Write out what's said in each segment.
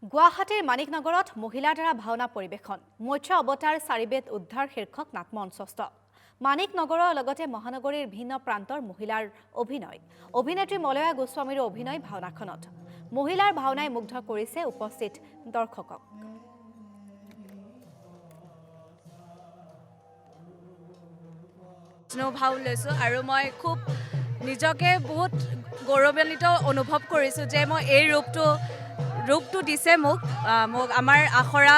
গুৱাহাটীৰ মানিকনগৰত মহিলাৰ দ্বাৰা ভাওনা পৰিৱেশন মৎস্য অৱতাৰ চাৰিবেদ উদ্ধাৰ শীৰ্ষক নাটমঞ্চস্থ মানিকনগৰৰ লগতে মহানগৰীৰ ভিন্ন প্ৰান্তৰ মহিলাৰ অভিনয় অভিনেত্ৰী মলয়া গোস্বামীৰ অভিনয় ভাওনাখনত মহিলাৰ ভাওনাই মুগ্ধ কৰিছে উপস্থিত দৰ্শকক ভাও লৈছো আৰু মই খুব নিজকে বহুত গৌৰৱান্বিত অনুভৱ কৰিছো যে মই এই ৰূপটো দিছে মোক আমাৰ আখৰা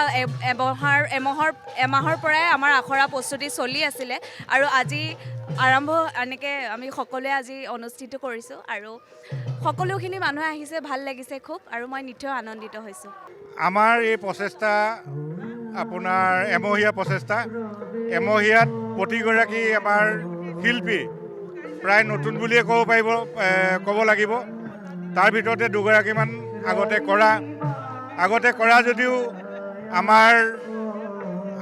এমাহৰ পৰাই আমাৰ আখৰা প্ৰস্তুতি চলি আছিলে আৰু আজি আৰম্ভ এনেকৈ আমি সকলোৱে আজি অনুষ্ঠিত কৰিছোঁ আৰু সকলোখিনি মানুহে আহিছে ভাল লাগিছে খুব আৰু মই নিশ্চয় আনন্দিত হৈছোঁ আমাৰ এই প্ৰচেষ্টা আপোনাৰ এমহীয়া প্ৰচেষ্টা এমহীয়াত প্ৰতিগৰাকী আমাৰ শিল্পী প্ৰায় নতুন বুলিয়ে ক'ব লাগিব তাৰ ভিতৰতে দুগৰাকীমান আগতে কৰা যদিও আমাৰ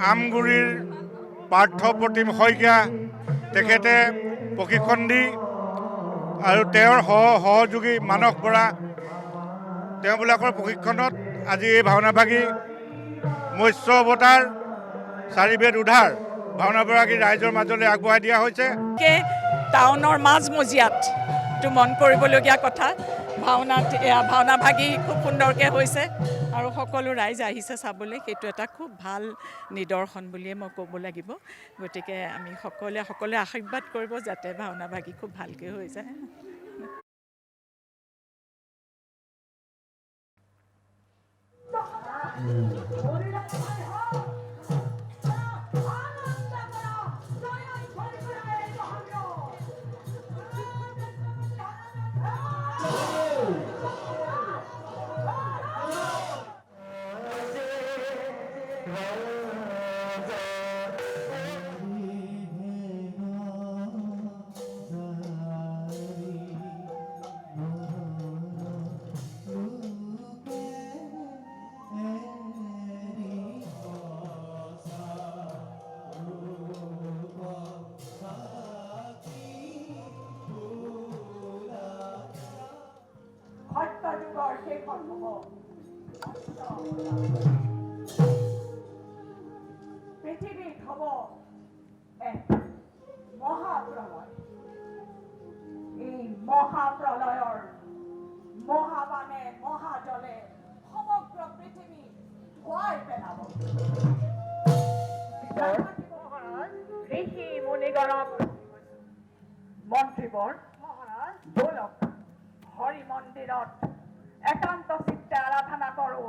আমগুৰিৰ পাৰ্থ প্ৰতিম শইকীয়া তেখেতে প্ৰশিক্ষণ দি আৰু তেওঁৰ সহযোগী মানস বৰা তেওঁবিলাকৰ প্ৰশিক্ষণত আজি এই ভাওনাভাগী মৎস্য অৱতাৰ চাৰিবেদ উদ্ধাৰ ভাওনাগৰাকী ৰাইজৰ মাজলৈ আগবঢ়াই দিয়া হৈছে টাউনৰ মাজমজিয়াত এইটো মন কৰিবলগীয়া কথা ভাওনা ভাগি খুব সুন্দৰকৈ হৈছে আৰু সকলো ৰাইজ আহিছে চাবলৈ সেইটো এটা খুব ভাল নিদৰ্শন বুলিয়ে মই ক'ব লাগিব গতিকে আমি সকলোৱে আশীৰ্বাদ কৰিব যাতে ভাওনা ভাগি খুব ভালকৈ হৈ যায় পৃথিৱীত হ'ব এক মহাপ্ৰলয় এই মহাপ্ৰলয়ৰ মহাবানে মহাজলে সমগ্ৰ পৃথিৱী ধুৱাই পেলাব ঋষি মুনিগণক মন্ত্ৰীবৰ বলক হৰি মন্দিৰত একান্ত চিত্তে আৰাধনা কৰোঁ